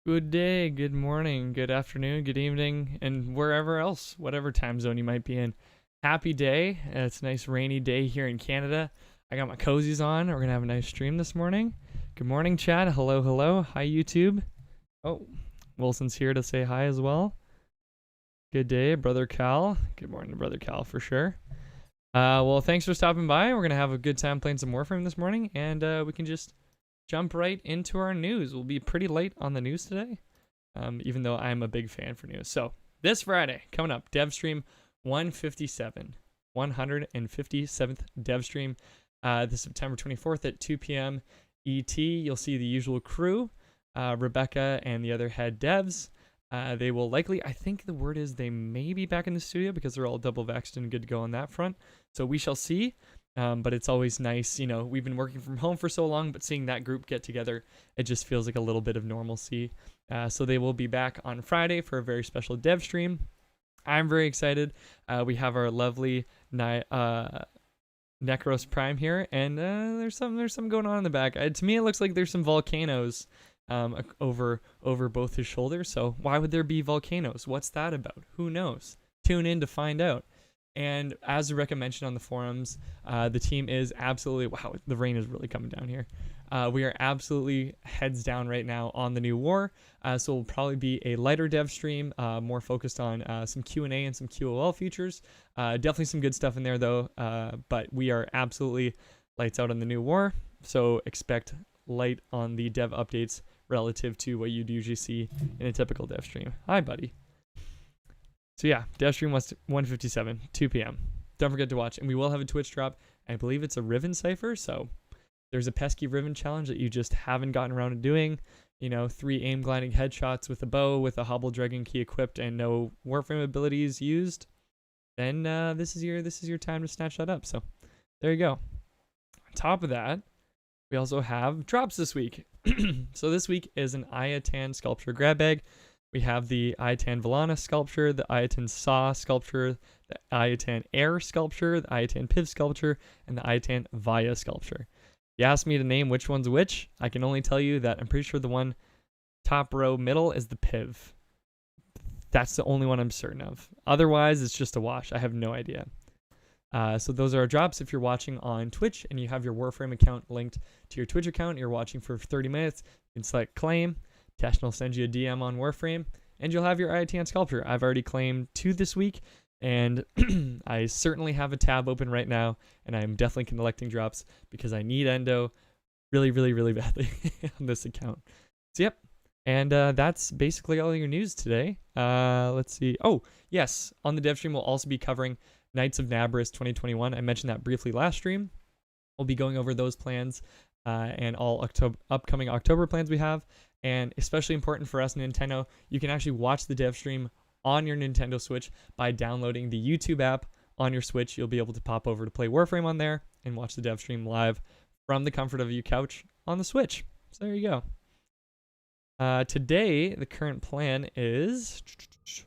Good day, good morning, good afternoon, good evening, and wherever else, whatever time zone you might be in. Happy day. It's a nice rainy day here in Canada. I got my cozies on. We're going to have a nice stream this morning. Good morning, chat. Hello, hello. Hi, YouTube. Oh, Wilson's here to say hi as well. Good day, Brother Cal. Good morning, Brother Cal, for sure. Well, thanks for stopping by. We're going to have a good time playing some Warframe this morning, and we can just jump right into our news. We'll be pretty late on the news today, even though I'm a big fan for news. So this Friday, coming up, Devstream 157, 157th Devstream, this September 24th at 2 p.m. ET. You'll see the usual crew, Rebecca and the other head devs. They will likely, I think the word is they may be back in the studio because they're all double vaxxed and good to go on that front. So we shall see. But it's always nice, you know, we've been working from home for so long, but seeing that group get together, it just feels like a little bit of normalcy. So they will be back on Friday for a very special dev stream. I'm very excited. We have our lovely Necros Prime here, and there's some going on in the back. To me, it looks like there's some volcanoes over both his shoulders. So why would there be volcanoes? What's that about? Who knows? Tune in to find out. And as Rebecca mentioned on the forums, the team is absolutely, wow, the rain is really coming down here. We are absolutely heads down right now on the new war. So it'll probably be a lighter dev stream, more focused on some Q&A and some QOL features. Definitely some good stuff in there though, but we are absolutely lights out on the new war. So expect light on the dev updates relative to what you'd usually see in a typical dev stream. Hi, buddy. So yeah, Devstream 157, 2 p.m. Don't forget to watch. And we will have a Twitch drop. I believe it's a Riven Cypher, so there's a pesky Riven challenge that you just haven't gotten around to doing. You know, 3 aim gliding headshots with a bow, with a hobble dragon key equipped, and no Warframe abilities used. Then this is your time to snatch that up. So there you go. On top of that, we also have drops this week. So this week is an Ayatan sculpture grab bag. We have the Ayatan Valana sculpture, the Ayatan Saw sculpture, the Ayatan Air sculpture, the Ayatan Piv sculpture, and the Ayatan Vaya sculpture. You asked me to name which one's which. I can only tell you that I'm pretty sure the one top row middle is the Piv. That's the only one I'm certain of. Otherwise, it's just a wash. I have no idea. So those are our drops. If you're watching on Twitch and you have your Warframe account linked to your Twitch account, you're watching for 30 minutes, you can select claim. Tashin will send you a DM on Warframe, and you'll have your Ayatan sculpture. I've already claimed 2 this week, and I certainly have a tab open right now, and I'm definitely collecting drops because I need endo really, really, really badly on this account. So yep, and that's basically all your news today. Let's see. Oh, yes, on the dev stream we'll also be covering Knights of Nabarus 2021. I mentioned that briefly last stream. We'll be going over those plans and all upcoming October plans we have. And especially important for us, Nintendo, you can actually watch the dev stream on your Nintendo Switch by downloading the YouTube app on your Switch. You'll be able to pop over to play Warframe on there and watch the dev stream live from the comfort of your couch on the Switch. So there you go. Today, the current plan is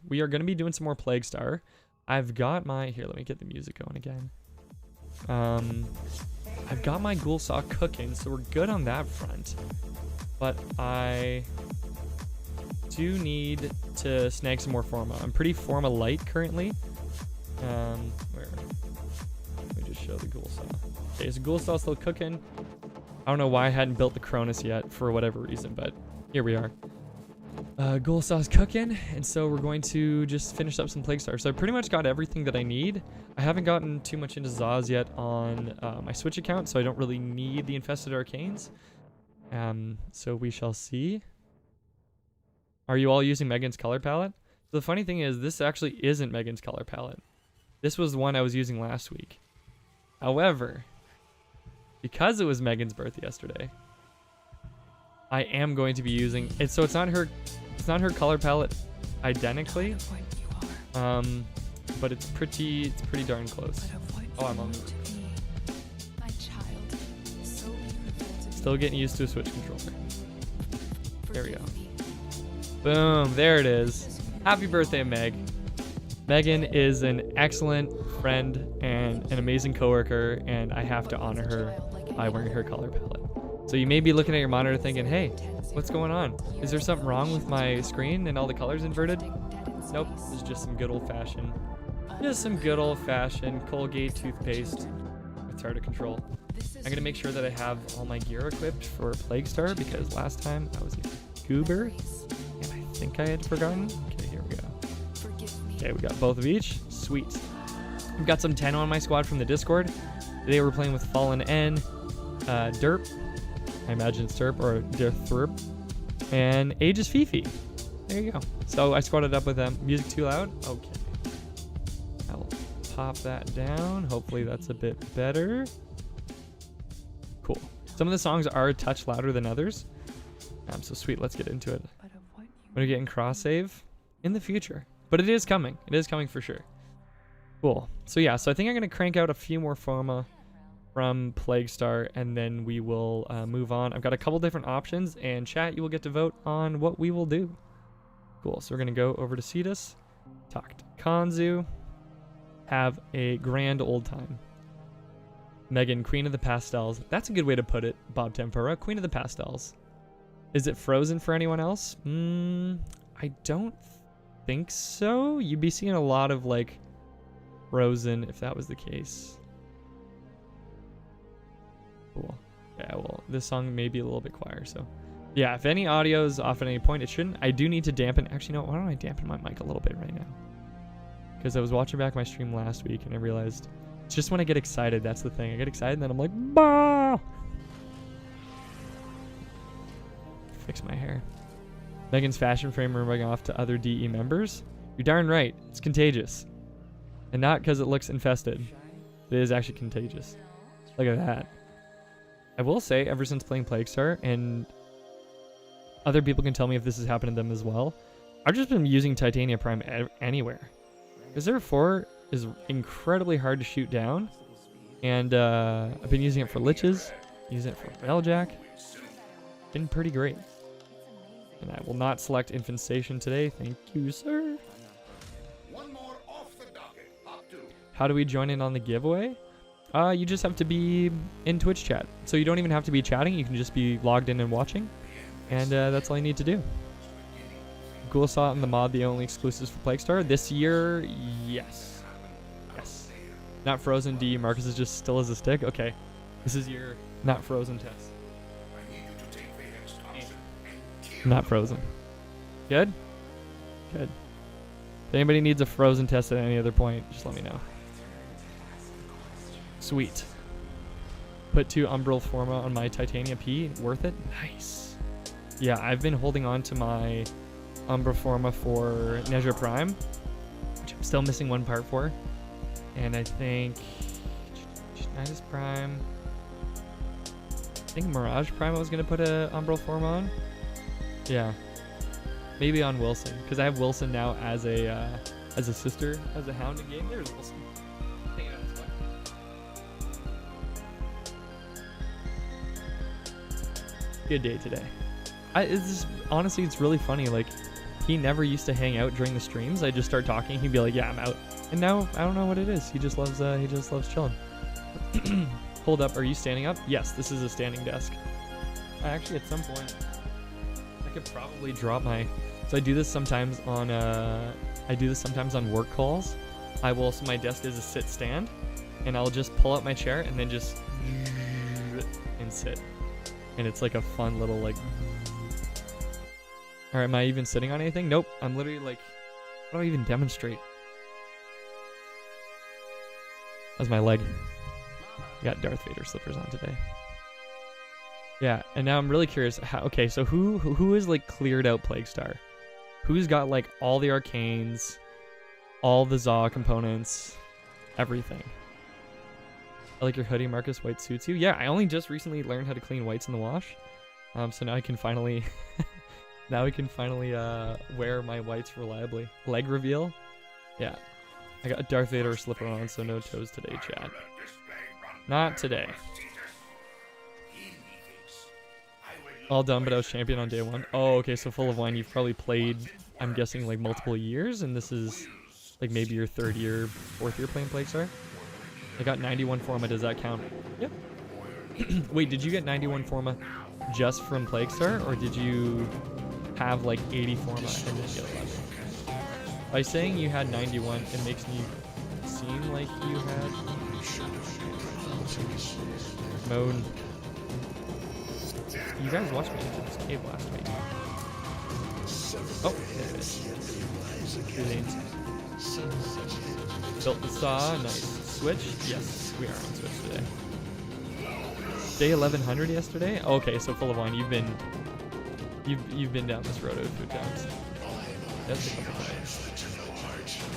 we are going to be doing some more Plague Star. I've got my... Here, let me get the music going again. I've got my Ghoul Saw cooking, so we're good on that front. But I do need to snag some more Forma. I'm pretty Forma light currently. Where? Let me just show the Ghoul Saw. Okay, so Ghoul Saw still cooking. I don't know why I hadn't built the Cronus yet for whatever reason, but here we are. Ghoul Saw's cooking, and so we're going to just finish up some Plague Stars. So I pretty much got everything that I need. I haven't gotten too much into Zaz yet on my Switch account, so I don't really need the Infested Arcanes. So we shall see. Are you all using Megan's color palette? So the funny thing is, this actually isn't Megan's color palette. This was the one I was using last week. However, because it was Megan's birthday yesterday, I am going to be using it. So it's not her color palette identically. But it's pretty darn close. Oh, I'm on the roof. Still getting used to a Switch controller. There we go. Boom, there it is. Happy birthday, Meg. Megan is an excellent friend and an amazing coworker, and I have to honor her by wearing her color palette. So you may be looking at your monitor thinking, hey, what's going on? Is there something wrong with my screen and all the colors inverted? Nope, it's just some good old-fashioned Colgate toothpaste. It's hard to control. I'm going to make sure that I have all my gear equipped for Plague Star because last time I was a goober and I think I had forgotten. Okay, here we go. Okay, we got both of each. Sweet. We've got some 10 on my squad from the Discord. They were playing with Fallen N, Derp. I imagine it's Derp or Derthrp. And Aegis Fifi. There you go. So I squatted up with them. Music too loud? Okay. I will pop that down. Hopefully that's a bit better. Cool. Some of the songs are a touch louder than others. So sweet, let's get into it. We're getting cross save in the future. But it is coming. It is coming for sure. Cool. So yeah, so I think I'm going to crank out a few more Forma from Plague Star, and then we will move on. I've got a couple different options, and chat, you will get to vote on what we will do. Cool. So we're going to go over to Cetus, talk to Kanzu, have a grand old time. Megan, Queen of the Pastels. That's a good way to put it, Bob Tempura. Queen of the Pastels. Is it frozen for anyone else? I don't think so. You'd be seeing a lot of, like, frozen if that was the case. Cool. Yeah, well, this song may be a little bit choir, so. Yeah, if any audio is off at any point, it shouldn't. I do need to dampen. Actually, no, why don't I dampen my mic a little bit right now? Because I was watching back my stream last week, and I realized it's just when I get excited, that's the thing. I get excited, and then I'm like, bah! Fix my hair. Megan's fashion frame rubbing off to other DE members? You're darn right. It's contagious. And not because it looks infested. It is actually contagious. Look at that. I will say, ever since playing Plague Star, and other people can tell me if this has happened to them as well, I've just been using Titania Prime anywhere. Reserve 4 is incredibly hard to shoot down, and I've been using it for liches, using it for Railjack. Been pretty great. And I will not select Infestation today. Thank you, sir. How do we join in on the giveaway? You just have to be in Twitch chat. So you don't even have to be chatting. You can just be logged in and watching. And that's all you need to do. Ghoulsot and the mod, the only exclusives for Plague Star. This year, yes. Yes. Not frozen D. Marcus is just still as a stick. Okay. This is your not frozen test. Not frozen. Good? Good. If anybody needs a frozen test at any other point, just let me know. Sweet. Put 2 Umbral Forma on my Titania P. Worth it? Nice. Yeah, I've been holding on to my Umbral Forma for Nezha Prime, which I'm still missing one part for. And I think Nidus Prime. I think Mirage Prime I was going to put a Umbral Forma on. Yeah. Maybe on Wilson, because I have Wilson now as a sister, as a hound in game. There's Wilson. Good day today. Honestly, it's really funny. Like, he never used to hang out during the streams. I just start talking. He'd be like, "Yeah, I'm out." And now I don't know what it is. He just loves chilling. Hold up. Are you standing up? Yes, this is a standing desk. Actually, at some point, I could probably drop my. So I do this sometimes on work calls. So my desk is a sit stand, and I'll just pull up my chair and then just and sit. And it's like a fun little like. Alright, am I even sitting on anything? Nope. I'm literally like, how do I even demonstrate? That's my leg. I got Darth Vader slippers on today. Yeah, and now I'm really curious. Okay, so who is like cleared out Plague Star? Who's got like all the arcanes, all the Zaw components, everything? I like your hoodie, Marcus. White suits you. Yeah, I only just recently learned how to clean whites in the wash. So now I can finally wear my whites reliably. Leg reveal. Yeah. I got a Darth Vader slipper on, so no toes today, chat. Not today. All done, but I was champion on day 1. Oh, okay, so Full of Wine, you've probably played, I'm guessing, like multiple years, and this is like maybe your 3rd year, 4th year playing Plague Star? I got 91 Forma, does that count? Yep. Wait, did you get 91 Forma just from Plague Star, or did you have like 80 Forma and then get 11? By saying you had 91, it makes me seem like you had Moan. You guys watched me into this cave last week. Oh, there it is. Built the saw, nice. Switch? Yes, we are on Switch today. Day 1100 yesterday? Okay, so full of wine. You've been down this road a few times. That's a couple times.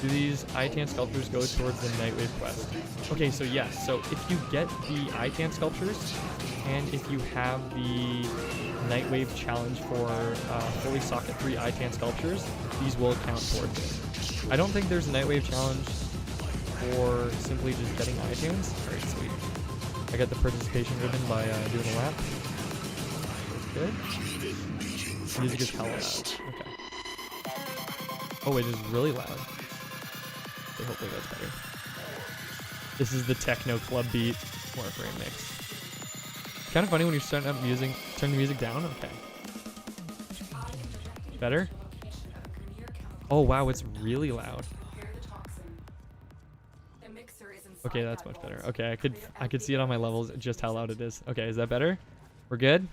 Do these Itan sculptures go towards the Nightwave quest? Okay, so yes. So if you get the Itan sculptures, and if you have the Nightwave challenge for fully socket 3 Itan sculptures, these will count towards it. I don't think there's a Nightwave challenge for simply just getting Itans. Alright, sweet. I got the participation ribbon by doing a lap. Good. Music is hella loud. Okay. Oh, it is really loud. Okay, hopefully that's better. This is the techno club beat Warframe mix. Kind of funny when you're starting up music, turn the music down. Okay. Better? Oh wow, it's really loud. Okay, that's much better. Okay, I could see it on my levels just how loud it is. Okay, is that better? We're good?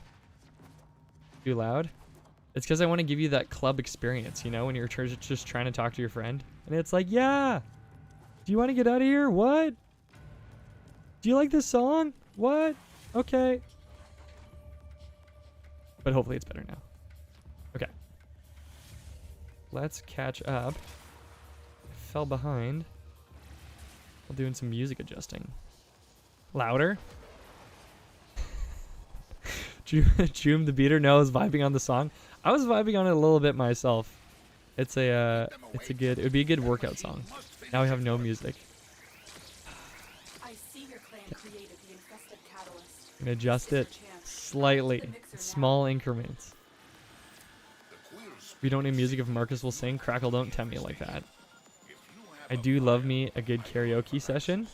Too loud? It's because I want to give you that club experience, you know, when you're just trying to talk to your friend. And it's like, yeah! Do you want to get out of here? What? Do you like this song? What? Okay. But hopefully it's better now. Okay. Let's catch up. I fell behind while doing some music adjusting. Louder? Joom the beater? No, I was vibing on the song. I was vibing on it a little bit myself. It would be a good workout song. Now we have no music. I'm gonna adjust it slightly, small increments. We don't need music if Marcus will sing. Crackle, don't tempt me like that. I do love me a good karaoke session,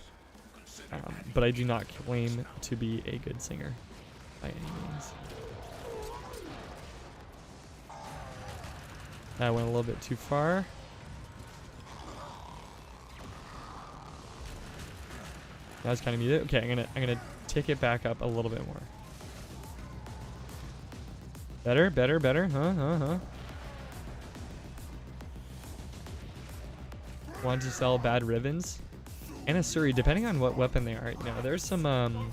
but I do not claim to be a good singer by any means. That went a little bit too far. That was kind of muted. Okay, I'm gonna take it back up a little bit more. Better, better, better. Huh. Want to sell bad ribbons? And a Suri, depending on what weapon they are. You know, there's some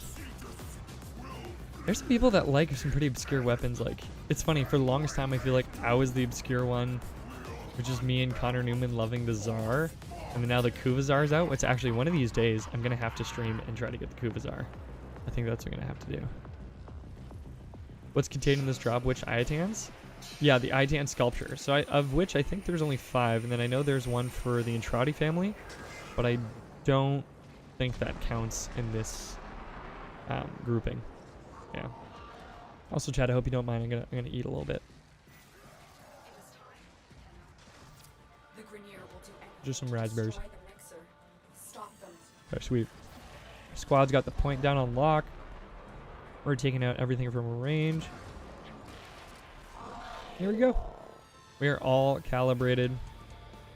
people that like some pretty obscure weapons. Like, it's funny, for the longest time I feel like I was the obscure one, which is me and Connor Newman loving the Tsar. And then now the Kuvazar's out. It's actually one of these days I'm gonna have to stream and try to get the Kuvazar. I think that's what I'm gonna have to do. What's contained in this drop? Which Iatans? Yeah, the Iatan sculpture. So of which I think there's only 5, and then I know there's one for the Entrati family, but I don't think that counts in this grouping. Yeah. Also, Chad, I hope you don't mind. I'm gonna eat a little bit. Just some raspberries. Okay, sweet. Squad's got the point down on lock. We're taking out everything from range. Here we go. We are all calibrated.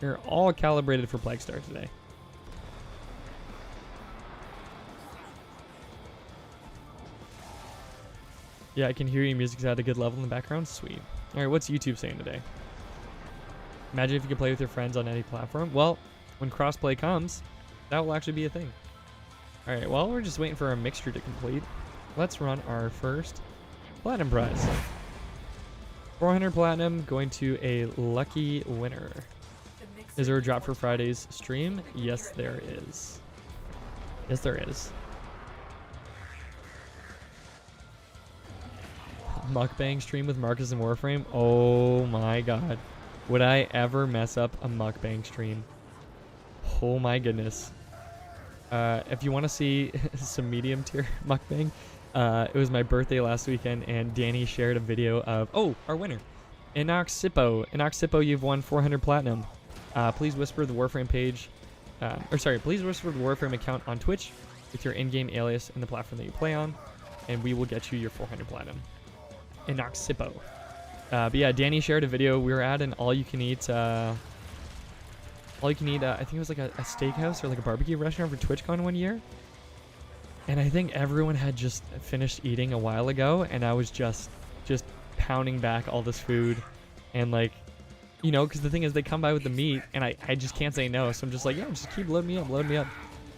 We are all calibrated for Plague Star today. Yeah, I can hear your music's at a good level in the background. Sweet. All right, what's YouTube saying today? Imagine if you could play with your friends on any platform. Well, when crossplay comes, that will actually be a thing. All right, well, we're just waiting for our mixture to complete. Let's run our first platinum prize. 400 platinum going to a lucky winner. Is there a drop for Friday's stream? Yes, there is. Yes, there is. Mukbang stream with Marcus and Warframe. Oh my god. Would I ever mess up a mukbang stream? Oh my goodness. If you want to see some medium tier mukbang, it was my birthday last weekend and Danny shared a video of, oh, our winner. Inoxippo. Inoxippo, you've won 400 platinum. Please whisper the Warframe page, please whisper the Warframe account on Twitch with your in-game alias and the platform that you play on, and we will get you your 400 platinum. Inoxipo. But yeah, Danny shared a video. We were at an all-you-can-eat, I think it was like a steakhouse or like a barbecue restaurant for TwitchCon one year. And I think everyone had just finished eating a while ago, and I was just pounding back all this food. And like, you know, because the thing is they come by with the meat, and I just can't say no. So I'm just like, yeah, just keep loading me up.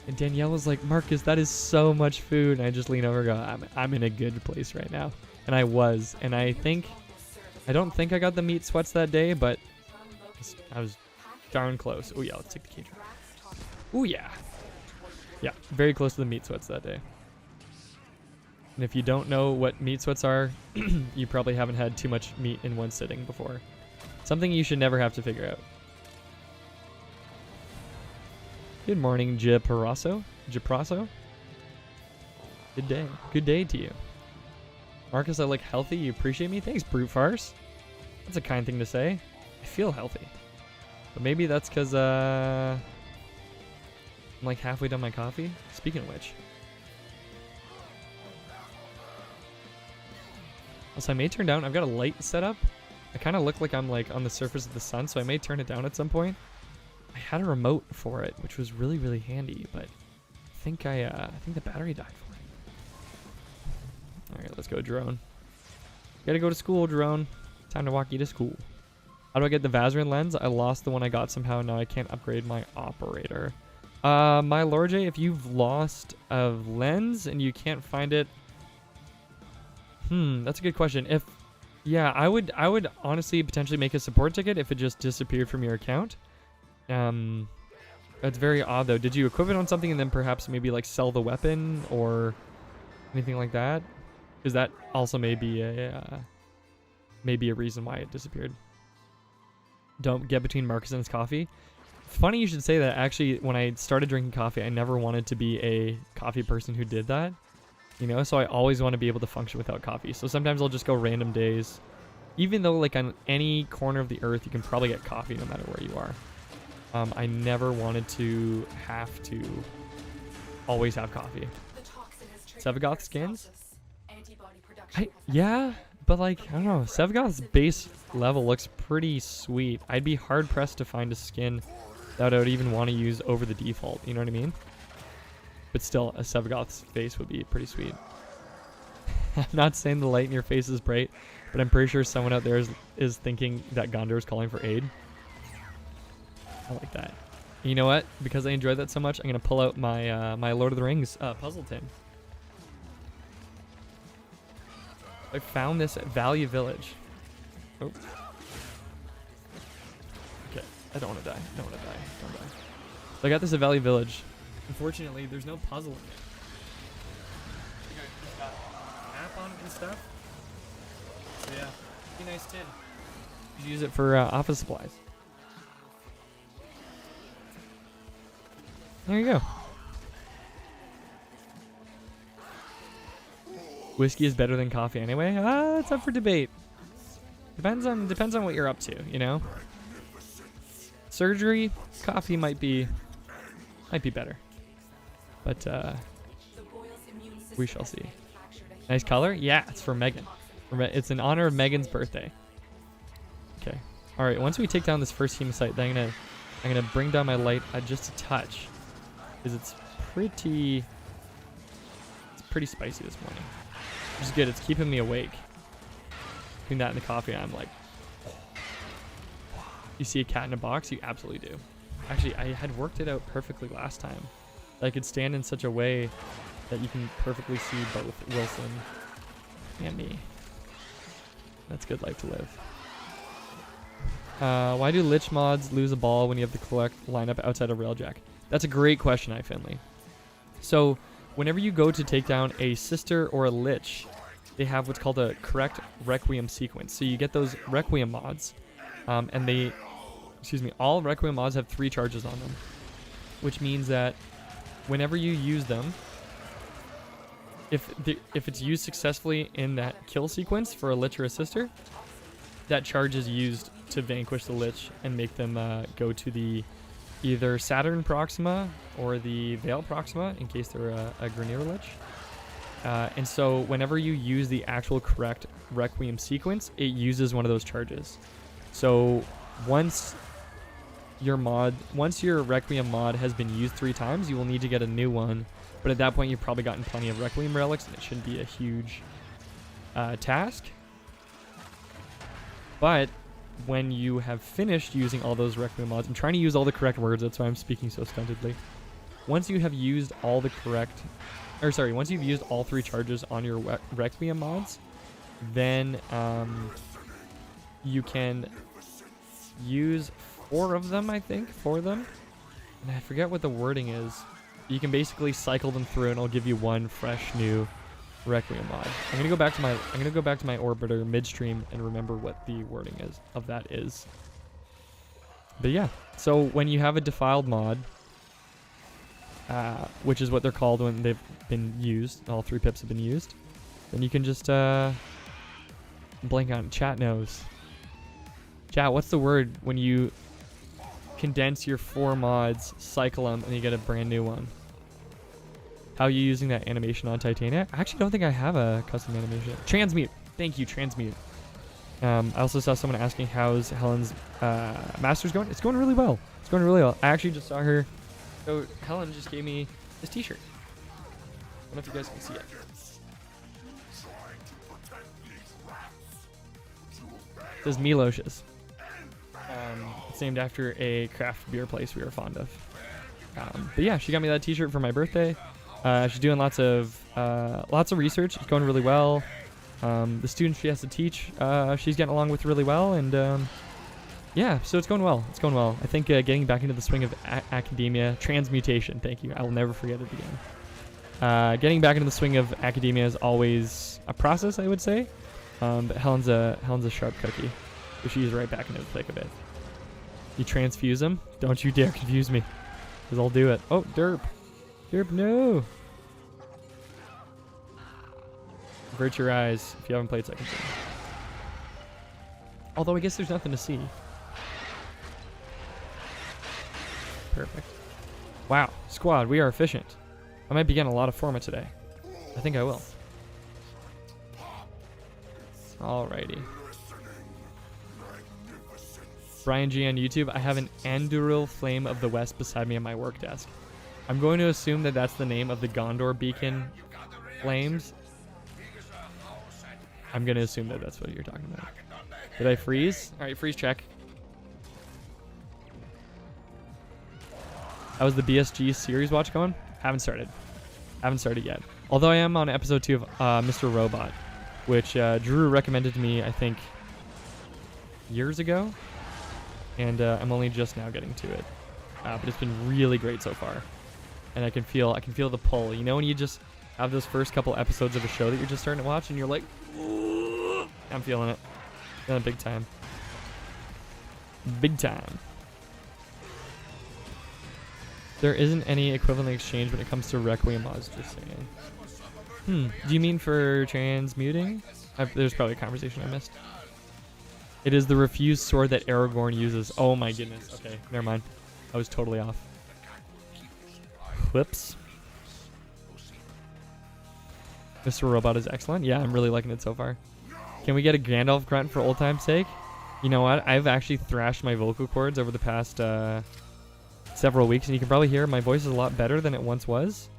And Danielle was like, Marcus, that is so much food. And I just lean over and go, I'm in a good place right now. And I was. And I don't think I got the meat sweats that day, but I was darn close. Oh yeah, let's take the cage. Oh yeah. Yeah, very close to the meat sweats that day. And if you don't know what meat sweats are, you probably haven't had too much meat in one sitting before. Something you should never have to figure out. Good morning, Jiprasso. Good day. Good day to you. Marcus, I look healthy. You appreciate me? Thanks, Brute Farce. That's a kind thing to say. I feel healthy. But maybe that's because I'm like halfway done my coffee. Speaking of which. Also, I may turn down. I've got a light set up. I kind of look like I'm like on the surface of the sun, so I may turn it down at some point. I had a remote for it, which was really, really handy, but I think the battery died for it. All right, let's go, drone. Gotta go to school, drone. Time to walk you to school. How do I get the Vazarin lens? I lost the one I got somehow. Now I can't upgrade my operator. My Lord J, if you've lost a lens and you can't find it, that's a good question. Yeah, I would honestly potentially make a support ticket if it just disappeared from your account. That's very odd though. Did you equip it on something and then perhaps maybe like sell the weapon or anything like that? Because that also may be a reason why it disappeared. Don't get between Marcus and his coffee. Funny you should say that. Actually, when I started drinking coffee, I never wanted to be a coffee person who did that. You know, so I always want to be able to function without coffee. So sometimes I'll just go random days. Even though like on any corner of the earth, you can probably get coffee no matter where you are. I never wanted to have to always have coffee. Sevagoth skins? Yeah, but like, I don't know. Sevagoth's base level looks pretty sweet. I'd be hard pressed to find a skin that I would even want to use over the default. You know what I mean? But still, a Sevagoth's face would be pretty sweet. I'm not saying the light in your face is bright, but I'm pretty sure someone out there is thinking that Gondor is calling for aid. I like that. And you know what? Because I enjoyed that so much, I'm going to pull out my my Lord of the Rings puzzle tin. I found this at Value Village. Oh. Okay. I don't want to die. Don't want to die. Don't die. So I got this at Value Village. Unfortunately, there's no puzzle in it. I think I just got a map on it and stuff. So yeah, pretty nice tin. You should use it for office supplies. There you go. Whiskey is better than coffee anyway. It's up for debate. Depends on what you're up to, you know. Surgery, coffee might be better. But we shall see. Nice color? Yeah, it's for Megan. It's in honor of Megan's birthday. Okay. All right. Once we take down this first hematite, then I'm gonna bring down my light just a touch, because it's pretty spicy this morning. Which is good. It's keeping me awake. Between that and the coffee, I'm like, you see a cat in a box? You absolutely do. Actually, I had worked it out perfectly last time. I could stand in such a way that you can perfectly see both Wilson and me. That's good life to live. Why do lich mods lose a ball when you have the collect lineup outside of Railjack? That's a great question, iFinley. So, whenever you go to take down a sister or a lich, they have what's called a correct Requiem sequence. So you get those Requiem mods, and all Requiem mods have 3 charges on them, which means that whenever you use them, if it's used successfully in that kill sequence for a lich or a sister, that charge is used to vanquish the lich and make them go to the either Saturn Proxima or the Veil Proxima in case they're a Grenier lich. And so whenever you use the actual correct Requiem sequence, it uses one of those charges. So once your Requiem mod has been used 3 times, you will need to get a new one. But at that point, you've probably gotten plenty of Requiem relics, and it shouldn't be a huge task. But when you have finished using all those Requiem mods, I'm trying to use all the correct words, that's why I'm speaking so stuntedly. Once you have used all the correct, once you've used all 3 charges on your Requiem mods, then you can use 4 of them, I think, 4 of them. And I forget what the wording is. You can basically cycle them through, and it'll give you 1 fresh new Requiem mod. I'm gonna go back to my orbiter midstream and remember what the wording of that is. But yeah, so when you have a defiled mod, which is what they're called when they've been used, all 3 pips have been used, then you can just blank on chat knows. Chat, what's the word when you condense your 4 mods, cycle them, and you get a brand new one? How are you using that animation on Titania? I actually don't think I have a custom animation. Transmute. Thank you, transmute. I also saw someone asking how's Helen's master's going. It's going really well. It's going really well. I actually just saw her. So Helen just gave me this t-shirt. I don't know if you guys can see it. It says Milos's. It's named after a craft beer place we were fond of. But yeah, she got me that t-shirt for my birthday. She's doing lots of research. It's going really well. The students she has to teach, she's getting along with really well, and yeah, so it's going well. It's going well. I think getting back into the swing of academia, transmutation. Thank you. I will never forget it again. Getting back into the swing of academia is always a process, I would say. But Helen's a sharp cookie, so she's right back into the thick of it. You transfuse him? Don't you dare confuse me, because I'll do it. Oh, derp. Derp, no. Avert your eyes if you haven't played Second Sin. Although I guess there's nothing to see. Perfect. Wow, squad, we are efficient. I might be getting a lot of forma today. I think I will. Alrighty. Brian G on YouTube, I have an Anduril Flame of the West beside me on my work desk. I'm going to assume that that's the name of the Gondor beacon flames. I'm going to assume that that's what you're talking about. Did I freeze? Alright, freeze check. How was the BSG series watch going? Haven't started. Haven't started yet. Although I am on episode 2 of Mr. Robot, which Drew recommended to me, I think, years ago. And I'm only just now getting to it. But it's been really great so far. And I can feel the pull. You know when you just have those first couple episodes of a show that you're just starting to watch and you're like, ooh, I'm feeling it. Feeling it big time. Big time. There isn't any equivalent exchange when it comes to Requiem mods, just saying. Do you mean for transmuting? There's probably a conversation I missed. It is the refused sword that Aragorn uses. Oh my goodness. Okay, never mind. I was totally off. Whoops. Mr. Robot is excellent. Yeah, I'm really liking it so far. Can we get a Gandalf grunt for old time's sake? You know what? I've actually thrashed my vocal cords over the past several weeks, and you can probably hear my voice is a lot better than it once was.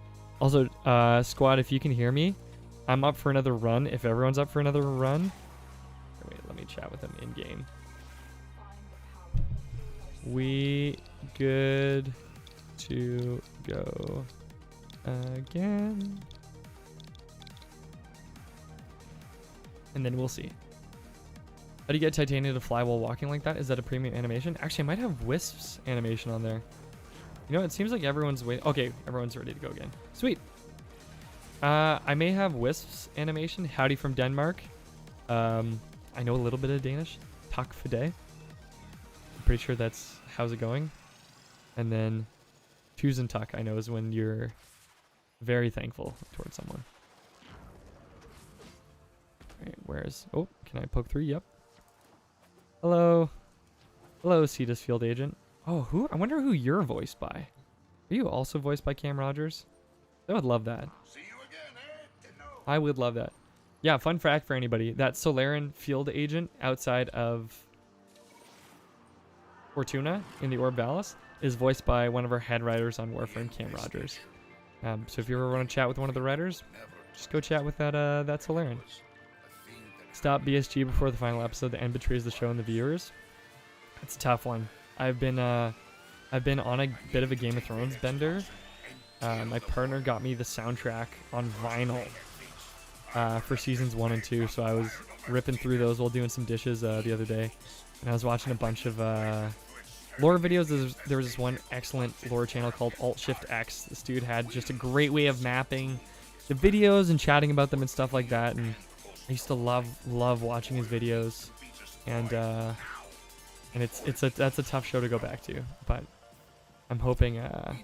Also, squad, if you can hear me, I'm up for another run. If everyone's up for another run, wait, let me chat with them in game. We good to go again. And then we'll see. How do you get Titania to fly while walking like that? Is that a premium animation? Actually, I might have Wisp's animation on there. You know, it seems like everyone's waiting. Okay, everyone's ready to go again. Sweet. I may have Wisp's animation. Howdy from Denmark. I know a little bit of Danish. Tak for day. I'm pretty sure that's how's it going. And then Tusen tak, I know, is when you're very thankful towards someone. Alright, where's... Oh, can I poke through? Yep. Hello. Hello, Cetus Field Agent. Oh, who? I wonder who you're voiced by. Are you also voiced by Cam Rogers? I would love that. See you again, I would love that. Yeah, fun fact for anybody. That Solaren field agent outside of Fortuna in the Orb Valis is voiced by one of our head writers on Warframe, Cam Rogers. So if you ever want to chat with one of the writers, just go chat with that Solaren. Stop BSG before the final episode. The end betrays the show and the viewers. It's a tough one. I've been on a bit of a Game of Thrones bender. My partner got me the soundtrack on vinyl for seasons 1 and 2, so I was ripping through those while doing some dishes the other day, and I was watching a bunch of lore videos. There was this one excellent lore channel called Alt-Shift-X. This dude had just a great way of mapping the videos and chatting about them and stuff like that, and I used to love watching his videos, and that's a tough show to go back to, but I'm hoping that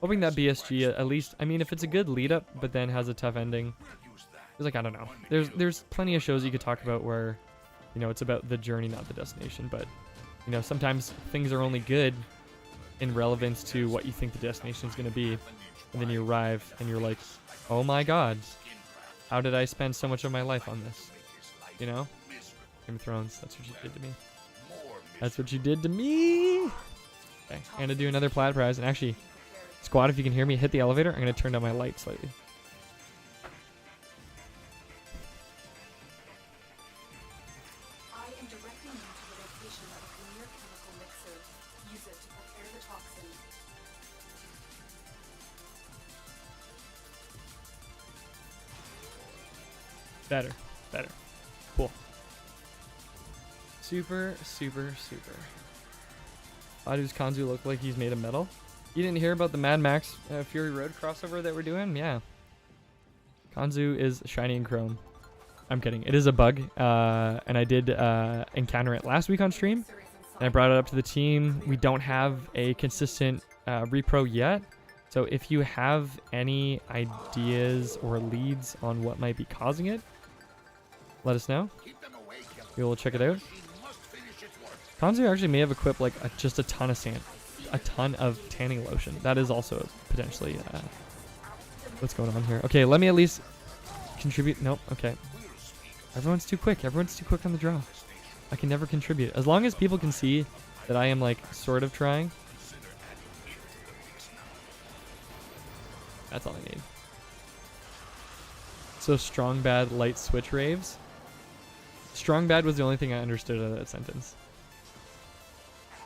BSG at least, I mean, if it's a good lead up but then has a tough ending, it's like, I don't know. There's plenty of shows you could talk about where, you know, it's about the journey, not the destination, but you know, sometimes things are only good in relevance to what you think the destination is going to be, and then you arrive and you're like, oh my god, how did I spend so much of my life on this? You know? Game of Thrones, that's what you did to me. That's what you did to me! Okay, I'm gonna do another plaid prize, and actually, squad, if you can hear me hit the elevator, I'm gonna turn down my light slightly. I am directing you to the location of a premier chemical mixer. Use it to prepare the toxin. Better. Cool. Super. Why does Kanzu look like he's made of metal? You didn't hear about the Mad Max Fury Road crossover that we're doing? Yeah. Kanzu is shiny and chrome. I'm kidding. It is a bug, and I did encounter it last week on stream, and I brought it up to the team. We don't have a consistent repro yet, so if you have any ideas or leads on what might be causing it, let us know. We will check it out. Kanzu actually may have equipped like just a ton of sand, a ton of tanning lotion. That is also potentially what's going on here. Okay, let me at least contribute. Nope. Okay. Everyone's too quick. Everyone's too quick on the draw. I can never contribute. As long as people can see that I am like sort of trying. That's all I need. So strong bad light switch raves. Strong bad was the only thing I understood out of that sentence.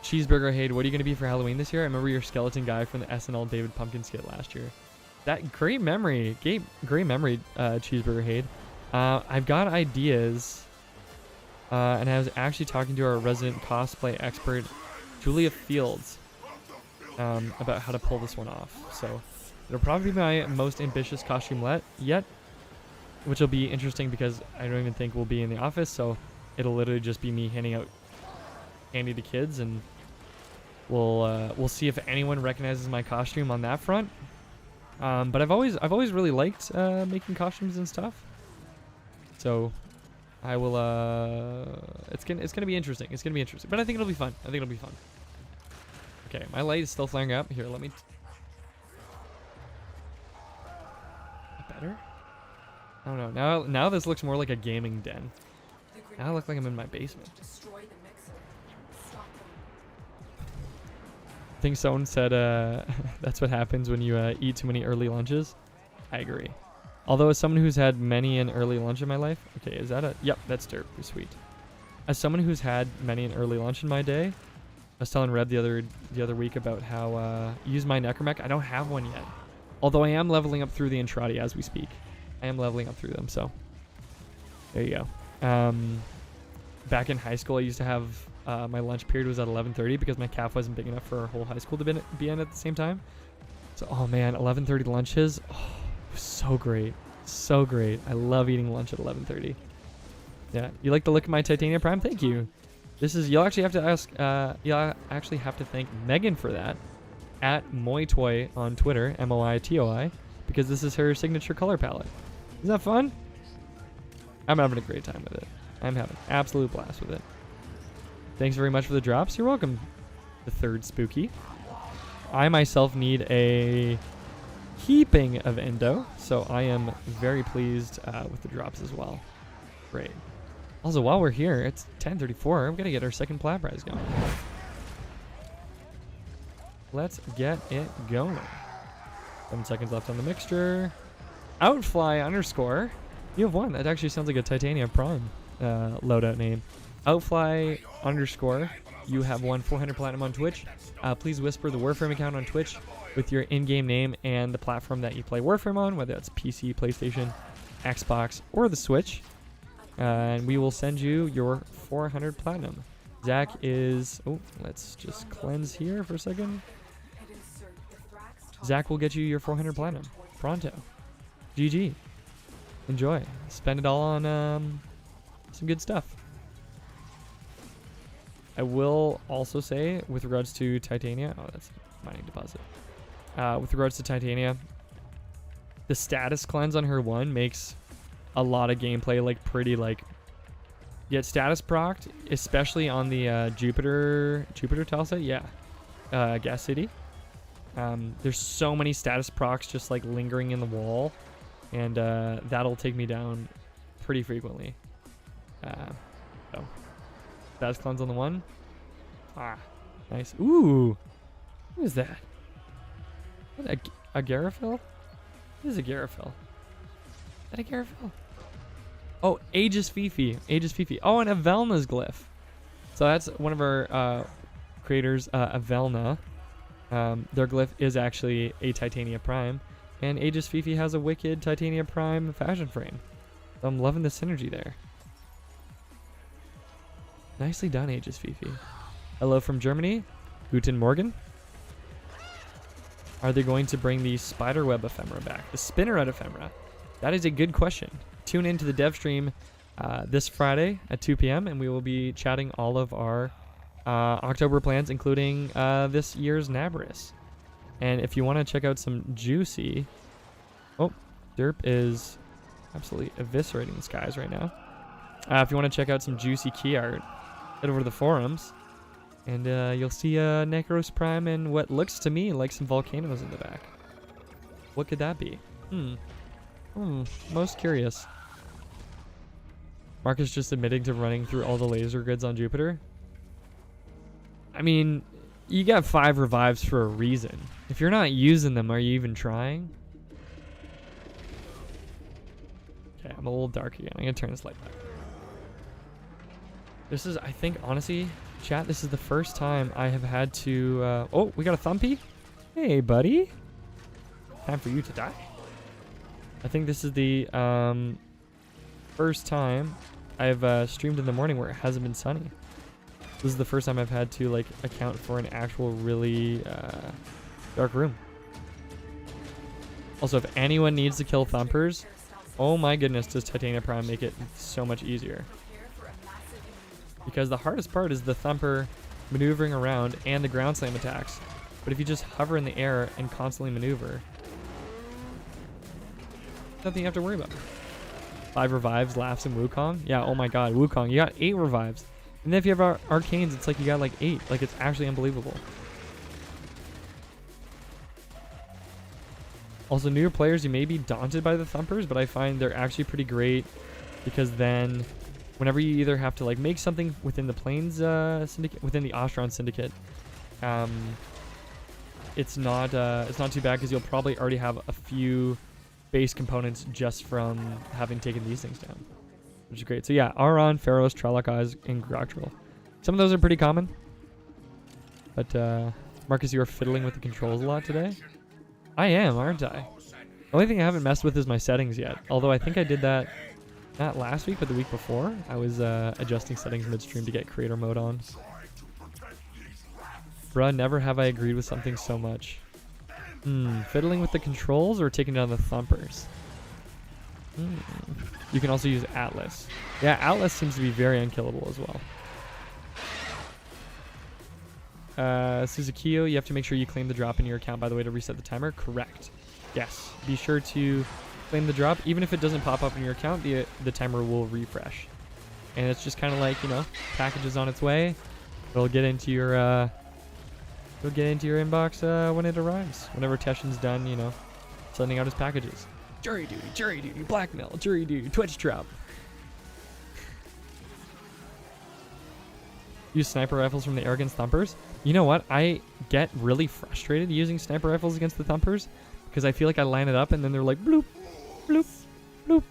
Cheeseburger Haid, what are you going to be for Halloween this year? I remember your skeleton guy from the SNL David Pumpkin skit last year. That great memory, Cheeseburger Haid. I've got ideas, and I was actually talking to our resident cosplay expert, Julia Fields, about how to pull this one off. So it'll probably be my most ambitious costume yet, which will be interesting because I don't even think we'll be in the office, so it'll literally just be me handing out candy to kids, and we'll see if anyone recognizes my costume on that front. But I've always really liked making costumes and stuff. So I will it's gonna be interesting. It's gonna be interesting. But I think it'll be fun. Okay, my light is still flaring up. Here, let me better? I don't know. Now this looks more like a gaming den. Now I look like I'm in my basement. I think someone said that's what happens when you eat too many early lunches. I agree. Although as someone who's had many an early lunch in my life, okay, is that a, yep, that's dirt, sweet. As someone who's had many an early lunch in my day, I was telling Reb the other week about how use my necromech. I don't have one yet, although I am leveling up through the Intrati as we speak. I am leveling up through them, so there you go. Back in high school, I used to have my lunch period was at 11:30 because my calf wasn't big enough for our whole high school to be in at the same time. So, oh man, 11:30 lunches, oh, it was so great, so great. I love eating lunch at 11:30. Yeah, you like the look of my Titania Prime? Thank you. This is, you'll actually have to ask. You'll actually have to thank Megan for that at Moitoy on Twitter, MOITOI, because this is her signature color palette. Isn't that fun? I'm having a great time with it. I'm having an absolute blast with it. Thanks very much for the drops. You're welcome. The third spooky. I myself need a heaping of endo, so I am very pleased with the drops as well. Great. Also, while we're here, it's 10:34. I'm gonna get our second plat prize going. Let's get it going. 7 seconds left on the mixture. Outfly _. You have one. That actually sounds like a Titania Prime loadout name. Outfly _. You have won 400 platinum on Twitch. Please whisper the Warframe account on Twitch with your in-game name and the platform that you play Warframe on, whether that's PC, PlayStation, Xbox, or the Switch. And we will send you your 400 platinum. Zach is... Oh, let's just cleanse here for a second. Zach will get you your 400 platinum. Pronto. GG. Enjoy. Spend it all on some good stuff. I will also say, with regards to Titania... Oh, that's mining deposit. With regards to Titania, the status cleanse on her 1 makes a lot of gameplay like pretty like... Get status procced, especially on the Jupiter tile set. Yeah. Gas City. There's so many status procs just like lingering in the wall, and that'll take me down pretty frequently. So status cleanse on the 1. Ah, nice. Ooh, what is that? What, a Garafil? What is a Garafil? Is that a Garafil? Oh, Aegis Fifi. Aegis Fifi. Oh, and Avelna's glyph. So that's one of our creators, Avelna. Their glyph is actually a Titania Prime, and Aegis Fifi has a wicked Titania Prime fashion frame. So I'm loving the synergy there. Nicely done, Aegis Fifi. Hello from Germany. Guten Morgen. Are they going to bring the spiderweb ephemera back? The spinneret ephemera? That is a good question. Tune into the Devstream this Friday at 2 p.m. and we will be chatting all of our October plans, including this year's Naboris. And if you want to check out some juicy... Oh, Derp is absolutely eviscerating the skies right now. If you want to check out some juicy key art, head over to the forums, and you'll see a Necros Prime and what looks to me like some volcanoes in the back. What could that be? Most curious. Marcus just admitting to running through all the laser grids on Jupiter. I mean, you got 5 revives for a reason. If you're not using them, are you even trying? Okay, I'm a little dark again. I'm going to turn this light back. This is, I think, honestly, chat, this is the first time I have had to... oh, we got a Thumpy? Hey, buddy. Time for you to die. I think this is the first time I've streamed in the morning where it hasn't been sunny. This is the first time I've had to like account for an actual really dark room. Also, if anyone needs to kill Thumpers, oh my goodness, does Titania Prime make it so much easier. Because the hardest part is the Thumper maneuvering around and the ground slam attacks. But if you just hover in the air and constantly maneuver, nothing you have to worry about. 5 revives, laughs, and Wukong. Yeah, oh my god, Wukong, you got 8 revives. And then if you have arcanes, it's like you got like 8. Like, it's actually unbelievable. Also, newer players, you may be daunted by the Thumpers, but I find they're actually pretty great, because then whenever you either have to like make something within the Plains Syndicate, within the Ostron Syndicate, it's not too bad, because you'll probably already have a few base components just from having taken these things down, which is great. So yeah, Auron, Pharaohs, Trolloc Eyes, and Groktrol. Some of those are pretty common. But Marcus, you are fiddling with the controls a lot today. I am, aren't I? The only thing I haven't messed with is my settings yet. Although I think I did that not last week, but the week before. I was adjusting settings midstream to get creator mode on. Bruh, never have I agreed with something so much. Fiddling with the controls or taking down the Thumpers? You can also use Atlas. Yeah, Atlas seems to be very unkillable as well. Suzukiyo, you have to make sure you claim the drop in your account, by the way, to reset the timer. Correct. Yes. Be sure to claim the drop. Even if it doesn't pop up in your account, the timer will refresh. And it's just kind of like, you know, package is on its way. It'll get into your... You'll get into your inbox when it arrives. Whenever Teshin's done, you know, sending out his packages. Jury duty, blackmail, jury duty, Twitch trap. Use sniper rifles from the air against Thumpers. You know what? I get really frustrated using sniper rifles against the Thumpers because I feel like I line it up and then they're like bloop, bloop, bloop.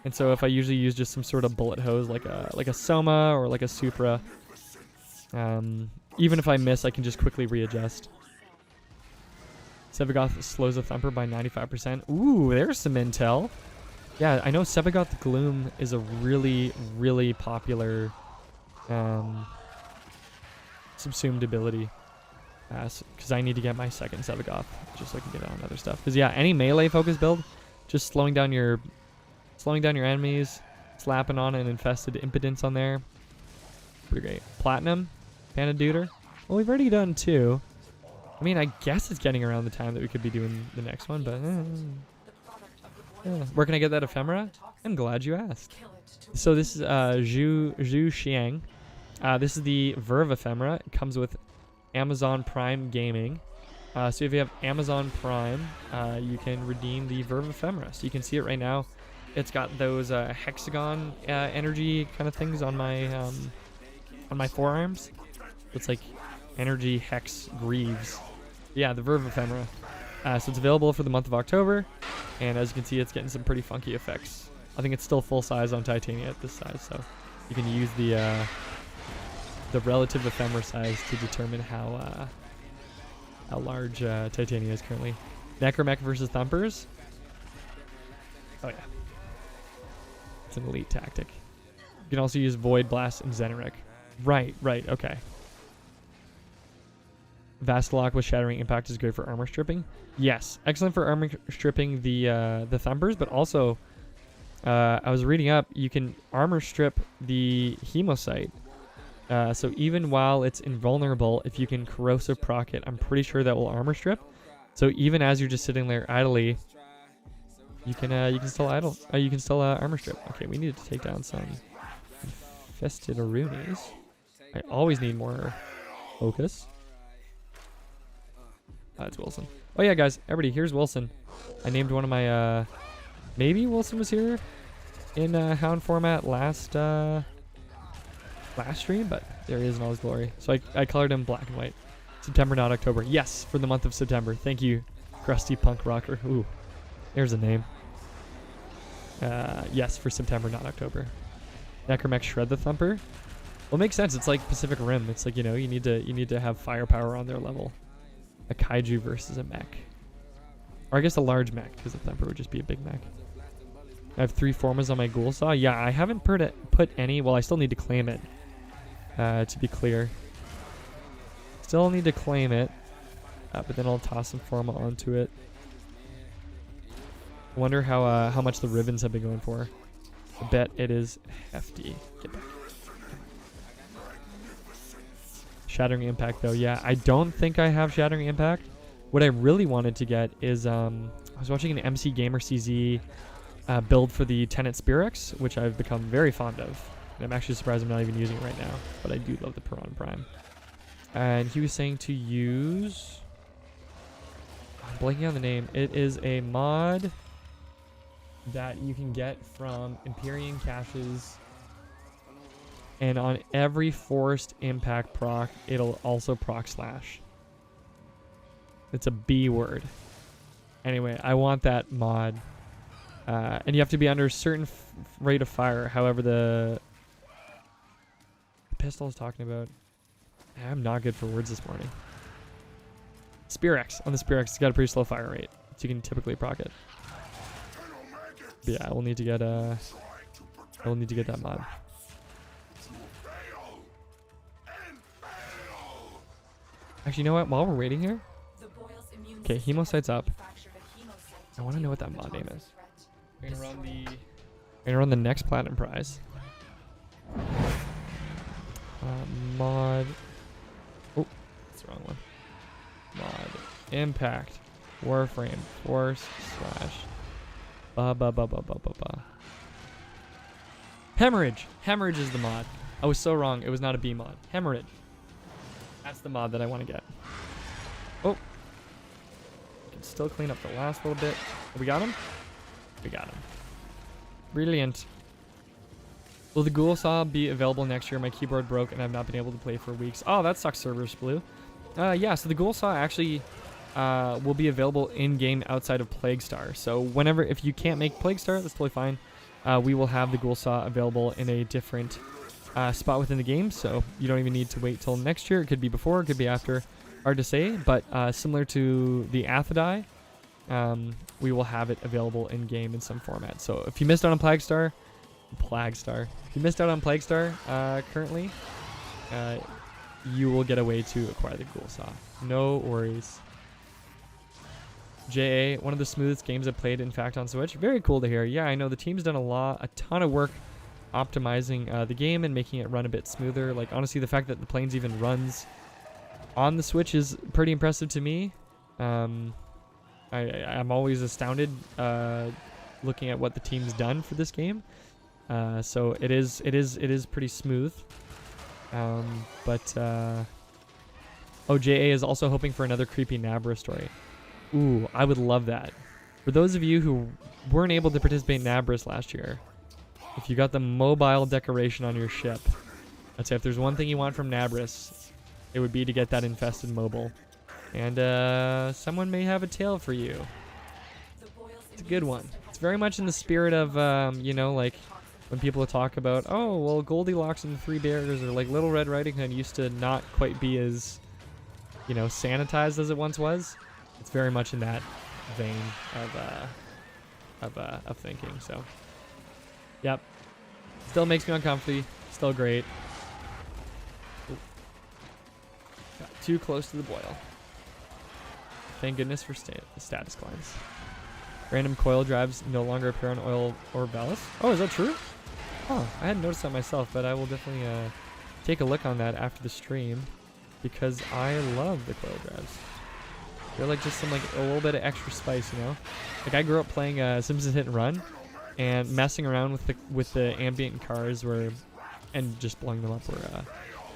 And so if I usually use just some sort of bullet hose like a Soma or like a Supra, even if I miss, I can just quickly readjust. Sevagoth slows a Thumper by 95%. Ooh, there's some intel. Yeah, I know Sevagoth Gloom is a really, really popular subsumed ability. Because I need to get my second Sevagoth, just so I can get on other stuff. Because yeah, any melee focus build, just slowing down your enemies, slapping on an infested impotence on there. Pretty great. Platinum, Panda Duder. Well, we've already done 2. I mean, I guess it's getting around the time that we could be doing the next one, but where can I get that ephemera? I'm glad you asked. So this is Zhu Xiang. This is the Verve ephemera. It comes with Amazon Prime Gaming. So if you have Amazon Prime, you can redeem the Verve ephemera. So you can see it right now. It's got those hexagon energy kind of things on my forearms. It's like energy hex greaves. Yeah, the Verve ephemera. So it's available for the month of October, and as you can see, it's getting some pretty funky effects. I think it's still full size on Titania at this size, so you can use the relative ephemera size to determine how large Titania is currently. Necromech versus Thumpers. Oh yeah, it's an elite tactic. You can also use Void Blast and Xeneric. Right, okay. Vastalock with Shattering Impact is good for armor stripping. Yes, excellent for armor stripping the Thumpers, but also I was reading up, you can armor strip the Hemocyte. So even while it's invulnerable, if you can corrosive proc it, I'm pretty sure that will armor strip. So even as you're just sitting there idly, you can still armor strip. Okay, we need to take down some infested Arunis. I always need more focus. It's Wilson. Oh yeah, guys, everybody, here's Wilson. I named one of my, maybe Wilson was here in Hound format last stream, but there he is in all his glory. So I colored him black and white. September, not October. Yes, for the month of September. Thank you, crusty punk rocker. Ooh, there's a name. Yes, for September, not October. Necromech shred the Thumper. Well, it makes sense. It's like Pacific Rim. It's like, you know, you need to have firepower on their level. A kaiju versus a mech. Or I guess a large mech, because the Thumper would just be a big mech. I have 3 Formas on my Ghoul Saw. Yeah, I haven't put any. Well, I still need to claim it. To be clear. Still need to claim it. But then I'll toss some Forma onto it. I wonder how much the ribbons have been going for. I bet it is hefty. Get back. Shattering Impact, though. Yeah, I don't think I have Shattering Impact. What I really wanted to get is, I was watching an MC Gamer CZ build for the Tenet Spirex, which I've become very fond of. And I'm actually surprised I'm not even using it right now, but I do love the Piran Prime. And he was saying to use... I'm blanking on the name. It is a mod that you can get from Empyrean caches. And on every forced impact proc, it'll also proc slash. It's a B word. Anyway, I want that mod. And you have to be under a certain rate of fire. However, the pistol is talking about... I'm not good for words this morning. Spirex. On the Spirex, it's got a pretty slow fire rate. So you can typically proc it. But yeah, we'll need to get that mod. Actually, you know what? While we're waiting here... Okay, Hemocyte's up. I want to know what that mod name is. We're gonna run the next platinum prize. Mod... Oh, that's the wrong one. Mod. Impact. Warframe. Force slash... Hemorrhage. Hemorrhage is the mod. I was so wrong. It was not a B mod. Hemorrhage. That's the mod that I want to get. Oh. still clean up the last little bit. We got him? We got him. Brilliant. Will the Ghoul Saw be available next year? My keyboard broke and I've not been able to play for weeks. Oh, that sucks, servers blue. Yeah, so the Ghoul Saw actually will be available in-game outside of Plague Star. So whenever, if you can't make Plague Star, that's totally fine. We will have the Ghoul Saw available in a different spot within the game, so you don't even need to wait till next year. It could be before, it could be after. Hard to say, but similar to the Athadai, we will have it available in-game in some format. So if you missed out on Plague Star, if you missed out on Plague Star currently, you will get a way to acquire the Ghoul Saw. No worries. JA, one of the smoothest games I've played, in fact, on Switch. Very cool to hear. Yeah, I know the team's done a ton of work optimizing the game and making it run a bit smoother. Like, honestly, the fact that the Plains even runs on the Switch is pretty impressive to me. I'm always astounded looking at what the team's done for this game. So it is pretty smooth. OJA is also hoping for another creepy Nabra story. Ooh, I would love that. For those of you who weren't able to participate in Nabras last year, if you got the mobile decoration on your ship, I'd say if there's one thing you want from Nabras, it would be to get that infested mobile. And someone may have a tale for you. It's a good one. It's very much in the spirit of, you know, like when people talk about, oh, well, Goldilocks and the Three Bears, or like Little Red Riding Hood used to not quite be as, you know, sanitized as it once was. It's very much in that vein of thinking. So, yep. Still makes me uncomfy. Still great. Ooh. Got too close to the boil. Thank goodness for status cleanse. Random coil drives no longer appear on oil or ballast. Oh, is that true? Oh, I hadn't noticed that myself, but I will definitely take a look on that after the stream because I love the coil drives. They're like just some like a little bit of extra spice, you know. Like I grew up playing Simpsons Hit and Run, and messing around with the ambient cars and just blowing them up were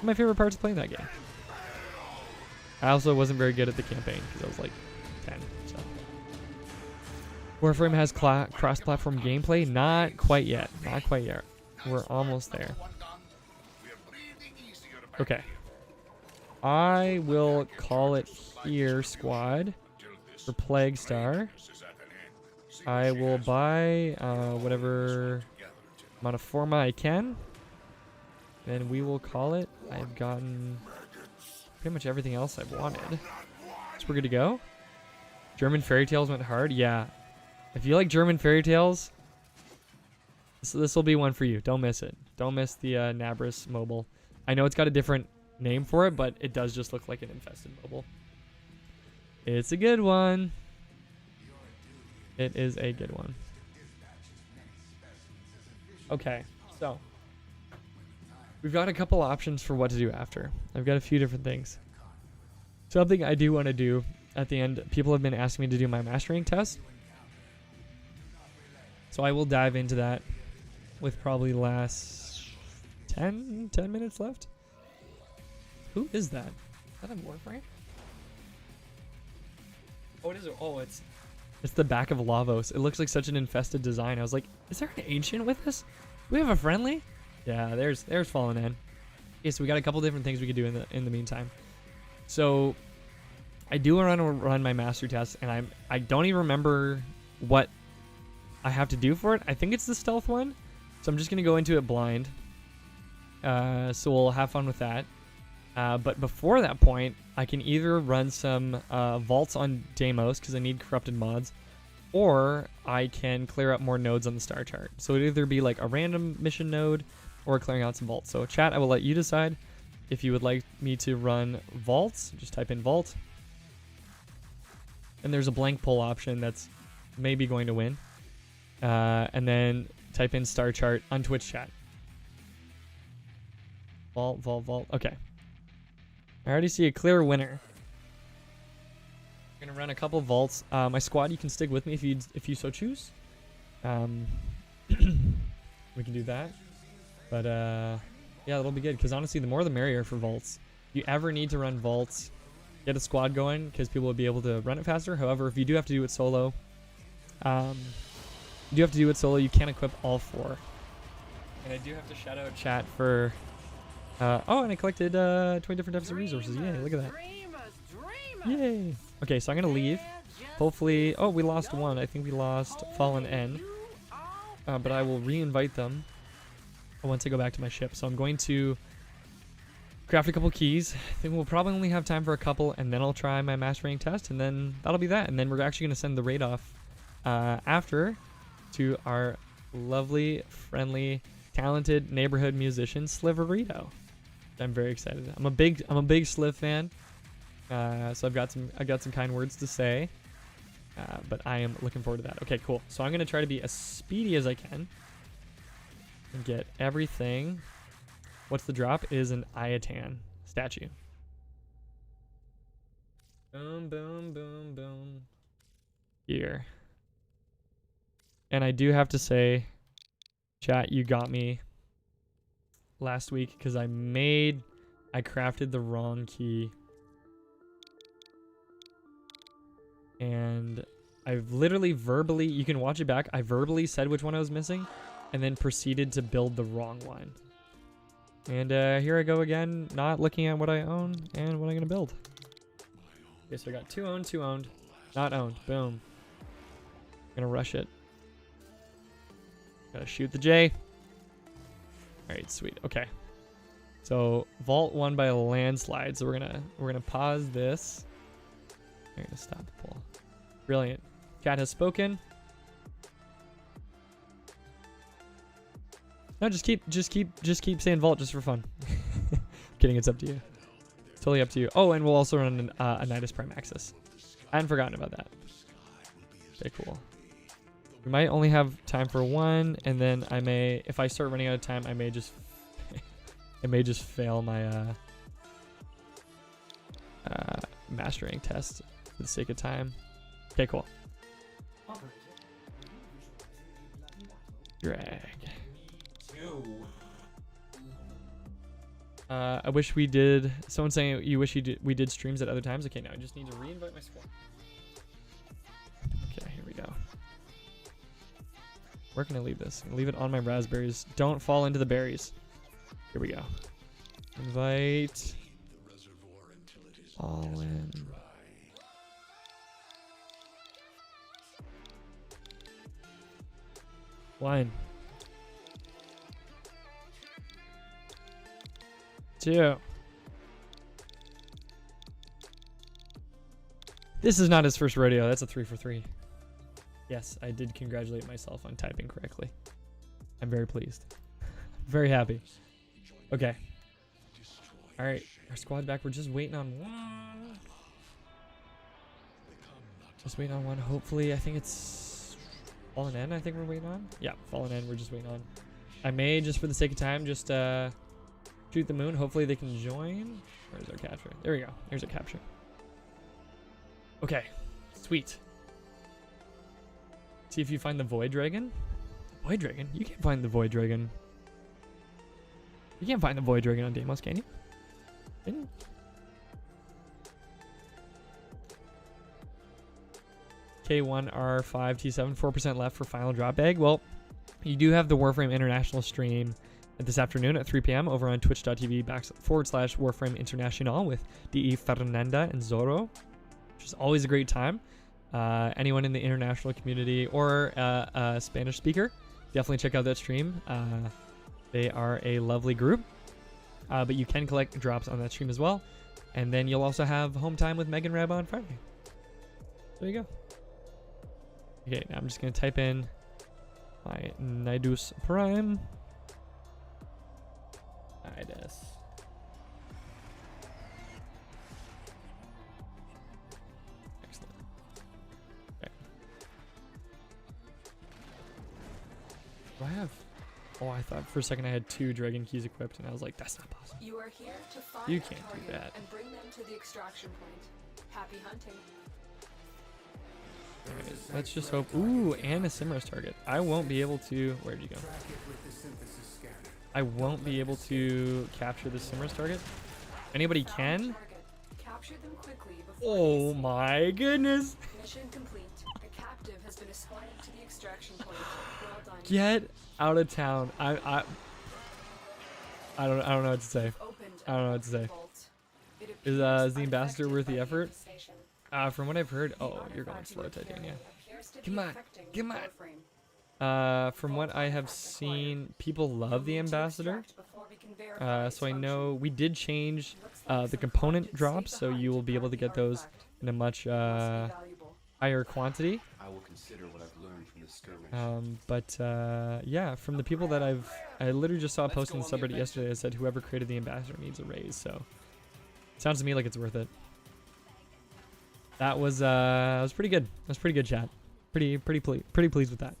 my favorite parts of playing that game. I also wasn't very good at the campaign because I was like 10. So Warframe has cross-platform gameplay. Not quite yet. Not quite yet. We're almost there. Okay. I will call it here, squad, for Plague Star. I will buy whatever amount of forma I can. Then we will call it. I've gotten pretty much everything else I wanted. So we're good to go. German Fairy Tales went hard. Yeah. If you like German Fairy Tales, this will be one for you. Don't miss it. Don't miss the Nabras mobile. I know it's got a different name for it, but it does just look like an infested mobile. It's a good one. It is a good one. Okay, so we've got a couple options for what to do after. I've got a few different things. Something I do want to do at the end, people have been asking me to do my mastering test. So I will dive into that with probably the last 10 minutes left. Who is that? Is that a Warframe? Oh, it is. Oh, it's the back of Lavos. It looks like such an infested design. I was like, is there an ancient with this? Do we have a friendly? Yeah, there's Fallen End. Okay, so we got a couple different things we could do in the meantime. So I do want to run my mastery test, and I don't even remember what I have to do for it. I think it's the stealth one. So I'm just gonna go into it blind. So we'll have fun with that. But before that point, I can either run some vaults on Deimos because I need corrupted mods, or I can clear up more nodes on the star chart. So it'd either be like a random mission node or clearing out some vaults. So chat, I will let you decide if you would like me to run vaults. Just type in vault. And there's a blank poll option that's maybe going to win. And then type in star chart on Twitch chat. Vault. Okay. I already see a clear winner. I'm gonna run a couple vaults. My squad, you can stick with me if you so choose. We can do that. But yeah, that'll be good because honestly, the more the merrier for vaults. If you ever need to run vaults, get a squad going because people will be able to run it faster. However, if you do have to do it solo, you can't equip all 4. And I do have to shout out chat for. Oh, and I collected 20 different types of resources. Yay! Look at that. Yay! Okay, so I'm gonna leave. Hopefully, oh, we lost one. I think we lost Fallen N. But I will re-invite them once I go back to my ship. So I'm going to craft a couple keys. I think we'll probably only have time for a couple, and then I'll try my mastering test, and then that'll be that. And then we're actually going to send the raid off after to our lovely, friendly, talented neighborhood musician Sliverito. I'm very excited. I'm a big Sliv fan. So I've got some kind words to say. But I am looking forward to that. Okay, cool. So I'm going to try to be as speedy as I can and get everything. What's the drop? Is an Iatan statue. Boom, boom, boom, boom. Here. And I do have to say, chat, you got me last week because I crafted the wrong key. And I've literally verbally, you can watch it back, I verbally said which one I was missing and then proceeded to build the wrong one. And here I go again, not looking at what I own and what I'm going to build. Okay, so I got 2 owned, 2 owned, not owned, boom. Gonna rush it. Gotta shoot the J. Alright, sweet, okay. So, vault 1 by a landslide, so we're gonna pause this. I'm gonna stop the poll. Brilliant. Chat has spoken. No, just keep saying vault just for fun. Kidding, it's up to you. Totally up to you. Oh, and we'll also run a Nidus Prime Axis. I hadn't forgotten about that. Okay, cool. We might only have time for 1, and then I may, if I start running out of time, I may just, fail my mastering test for the sake of time. Okay, cool. Drag. I wish we did. Someone's saying you wish we did streams at other times. Okay, now I just need to reinvite my squad. Okay, here we go. Where can I leave this? I'm gonna leave it on my raspberries. Don't fall into the berries. Here we go. Invite. All in. One. 2. This is not his first rodeo. That's a 3 for 3. Yes, I did congratulate myself on typing correctly. I'm very pleased. Very happy. Okay. Alright, our squad back. We're just waiting on 1. Just waiting on 1. Hopefully, I think it's Fallen N, I think we're waiting on. Yeah, Fallen N, we're just waiting on. I may, just for the sake of time, just shoot the moon. Hopefully they can join. Where's our capture? There we go. There's our capture. Okay, sweet. See if you find the Void Dragon. Void Dragon? You can't find the Void Dragon. You can't find the Void Dragon on Deimos, can you? Can you? K1 R5 T7, 4% left for final drop bag. Well, you do have the Warframe International stream this afternoon at 3 p.m. over on twitch.tv/Warframe International with DE Fernanda and Zoro, which is always a great time. Anyone in the international community or a Spanish speaker, definitely check out that stream. They are a lovely group, but you can collect drops on that stream as well. And then you'll also have home time with Megan Rab on Friday. There you go. Okay, now I'm just going to type in my Nidus Prime. Nidus. Excellent. Okay. Do I have... Oh, I thought for a second I had 2 dragon keys equipped, and I was like, that's not possible. You are here to find You a can't do target that. and bring them to the extraction point. Happy hunting. Alright, let's just hope. Ooh, and a Simra's target. I won't be able to... Where'd you go? I won't be able to capture the Simra's target. Anybody can? Capture them quickly before Oh they escape. my goodness. Mission complete. A captive has been escorted to the extraction point. Well done. Get out of town. I don't know what to say. Opened I don't know what to say. vault. It Is appears the ambassador unaffected worth by the effort? infestation. From what I've heard, The oh, you're going artifact slow, you're carrying Titania. appears to be Come on, affecting come on. Warframe. From what I have seen, people love the ambassador. So I know we did change the component drops, so you will be able to get those in a much higher quantity. I will consider what I've learned from the skirmish. Yeah, from the people that I literally just saw a post in the subreddit yesterday that said whoever created the ambassador needs a raise. So sounds to me like it's worth it. That was pretty good. That was pretty good, chat. Pretty pleased with that.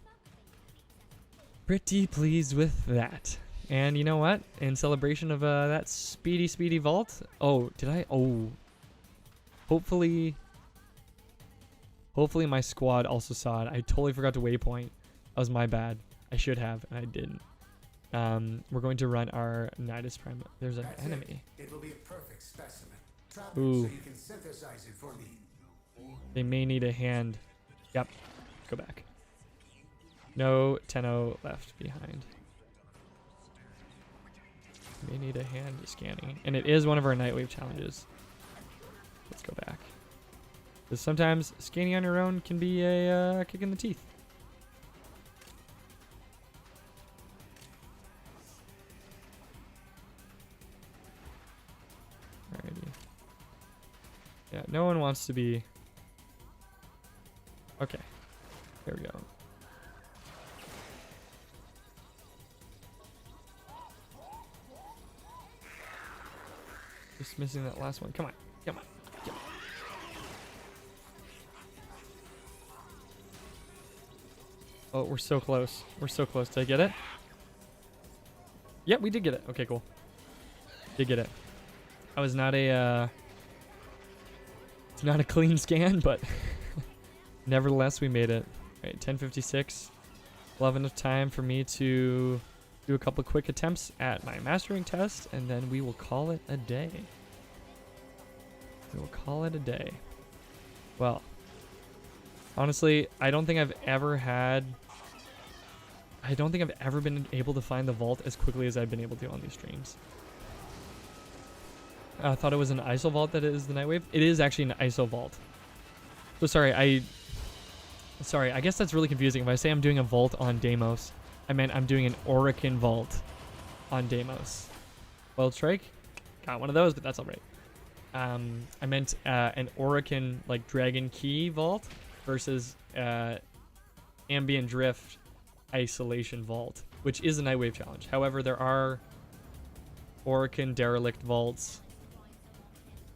Pretty pleased with that. And you know what? In celebration of that speedy vault. Oh, did I? Oh. Hopefully my squad also saw it. I totally forgot to waypoint. That was my bad. I should have, and I didn't. We're going to run our Nidus Prime. There's an enemy. It will be a perfect specimen. Trap it Ooh. so you can synthesize it for me. They may need a hand. Yep. Go back. No Tenno left behind. May need a hand scanning. And it is one of our Nightwave challenges. Let's go back. Because sometimes scanning on your own can be a kick in the teeth. Alrighty. Yeah, no one wants to be... Okay. There we go. Just missing that last one. Come on. Come on. Come on. Oh, we're so close. We're so close. Did I get it? Yep, we did get it. Okay, cool. Did get it. I was not a it's not a clean scan, but nevertheless we made it. All right, 1056. We'll have enough time for me to do a couple quick attempts at my mastering test, and then we will call it a day. We will call it a day. Well, honestly, I don't think I've ever been able to find the vault as quickly as I've been able to on these streams. I thought it was an ISO vault that is the Nightwave. It is actually an ISO vault. So sorry, I guess that's really confusing. If I say I'm doing a vault on Deimos, I meant I'm doing an Orokin vault on Deimos. Wild Strike? Got one of those, but that's alright. I meant an Orokin, like, Dragon Key vault versus Ambient Drift Isolation vault, which is a Nightwave challenge. However, there are Orokin Derelict vaults,